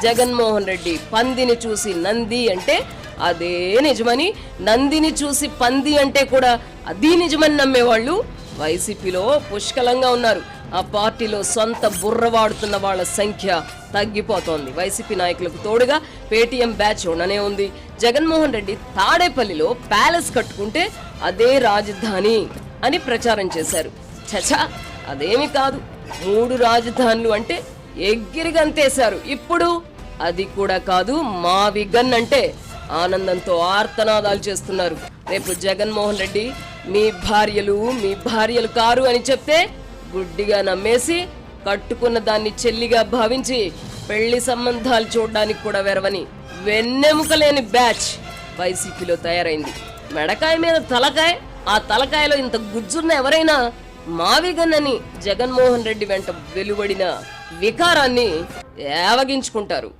జగన్మోహన్ రెడ్డి పందిని చూసి నంది అంటే అదే నిజమని, నందిని చూసి పంది అంటే కూడా అది నిజమని నమ్మేవాళ్ళు వైసీపీలో పుష్కలంగా ఉన్నారు. ఆ పార్టీలో సొంత బుర్ర వాడుతున్న వాళ్ళ సంఖ్య తగ్గిపోతోంది. వైసీపీ నాయకులకు తోడుగా పేటీఎం బ్యాచ్ ఉండనే ఉంది. జగన్మోహన్ రెడ్డి తాడేపల్లిలో ప్యాలెస్ కట్టుకుంటే అదే రాజధాని అని ప్రచారం చేశారు. చచా, అదేమి కాదు. 3 రాజధానులు అంటే ఎగిరిగంతేశారు. ఇప్పుడు అది కూడా కాదు, మావి గన్ అంటే ఆనందంతో ఆర్తనాదాలు చేస్తున్నారు. రేపు జగన్మోహన్ రెడ్డి మీ భార్యలు కారు అని చెప్తే గుడ్డిగా నమ్మేసి కట్టుకున్న దాన్ని చెల్లిగా భావించి పెళ్లి సంబంధాలు చూడడానికి కూడా వెరవని వెన్నెముకలేని బ్యాచ్ వైసీపీలో తయారైంది. మెడకాయ మీద తలకాయ, ఆ తలకాయలో ఇంత గుజ్జున్న ఎవరైనా మావిగన్నని జగన్మోహన్ రెడ్డి వెంట వెలువడిన వికారాన్ని ఏవగించుకుంటారు.